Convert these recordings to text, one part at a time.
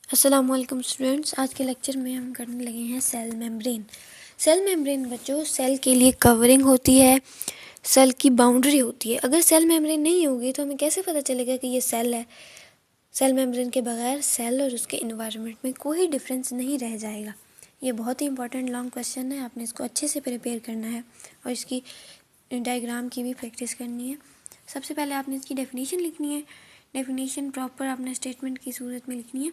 अस्सलामुअलैकुम स्टूडेंट्स, आज के लेक्चर में हम करने लगे हैं सेल मेम्ब्रेन। सेल मेम्ब्रेन बच्चों सेल के लिए कवरिंग होती है, सेल की बाउंड्री होती है। अगर सेल मेम्ब्रेन नहीं होगी तो हमें कैसे पता चलेगा कि ये सेल है। सेल मेम्ब्रेन के बगैर सेल और उसके इन्वायरमेंट में कोई डिफरेंस नहीं रह जाएगा। ये बहुत ही इंपॉर्टेंट लॉन्ग क्वेश्चन है, आपने इसको अच्छे से प्रिपेयर करना है और इसकी डायग्राम की भी प्रैक्टिस करनी है। सबसे पहले आपने इसकी डेफिनेशन लिखनी है। डेफिनेशन प्रॉपर आपने स्टेटमेंट की सूरत में लिखनी है।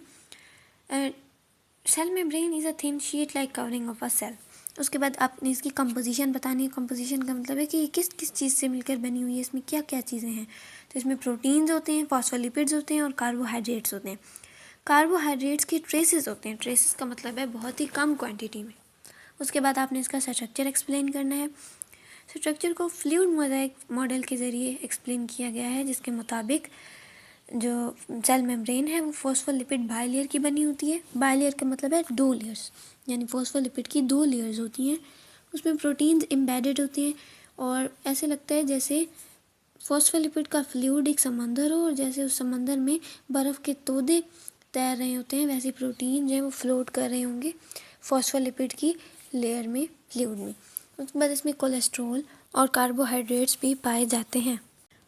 Cell membrane is a thin sheet like covering of a cell. उसके बाद आपने इसकी कंपोजिशन बतानी है। कंपोजिशन का मतलब है कि ये किस किस चीज़ से मिलकर बनी हुई है, इसमें क्या क्या चीज़ें हैं। तो इसमें प्रोटीन्स होते हैं, फॉस्फोलिपिड्स होते हैं और कार्बोहाइड्रेट्स होते हैं। कार्बोहाइड्रेट्स के ट्रेसेस होते हैं। ट्रेसेस का मतलब है बहुत ही कम क्वान्टिटी में। उसके बाद आपने इसका स्ट्रक्चर एक्सप्लेन करना है। स्ट्रक्चर को फ्लूइड मोज़ाइक मॉडल के ज़रिए एक्सप्लेन किया गया है, जिसके मुताबिक जो सेल मेम्ब्रेन है वो फॉस्फोलिपिड बाइलेयर की बनी होती है। बाइलेयर का मतलब है 2 लेयर्स, यानी फॉस्फोलिपिड की 2 लेयर्स होती हैं। उसमें प्रोटीन्स एम्बेडेड होते हैं और ऐसे लगता है जैसे फॉस्फोलिपिड का फ्लूइड एक समंदर हो और जैसे उस समंदर में बर्फ़ के तोदे तैर रहे होते हैं, वैसे प्रोटीन जो है वो फ्लोट कर रहे होंगे फॉस्फोलिपिड की लेयर में, फ्लूइड में। उसके बाद इसमें कोलेस्ट्रॉल और कार्बोहाइड्रेट्स भी पाए जाते हैं।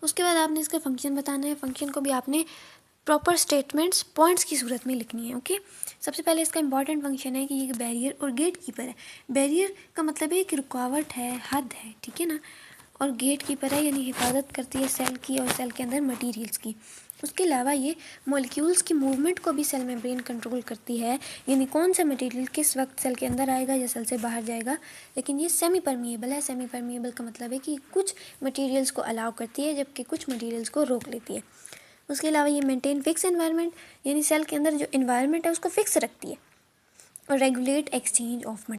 उसके बाद आपने इसका फंक्शन बताना है। फंक्शन को भी आपने प्रॉपर स्टेटमेंट्स पॉइंट्स की सूरत में लिखनी है। ओके, सबसे पहले इसका इंपॉर्टेंट फंक्शन है कि ये बैरियर और गेट कीपर है। बैरियर का मतलब है कि रुकावट है, हद है, ठीक है ना। और गेट कीपर है यानी हिफाजत करती है सेल की और सेल के अंदर मटेरियल्स की। उसके अलावा ये मॉलिक्यूल्स की मूवमेंट को भी सेल मेम्ब्रेन कंट्रोल करती है, यानी कौन सा मटेरियल किस वक्त सेल के अंदर आएगा या सेल से बाहर जाएगा। लेकिन ये सेमी परमिएबल है। सेमी परमिएबल का मतलब है कि कुछ मटेरियल्स को अलाउ करती है जबकि कुछ मटेरियल्स को रोक लेती है। उसके अलावा ये मेंटेन फिक्स एनवायरनमेंट, यानी सेल के अंदर जो एनवायरनमेंट है उसको फिक्स रखती है और रेगुलेट एक्सचेंज ऑफ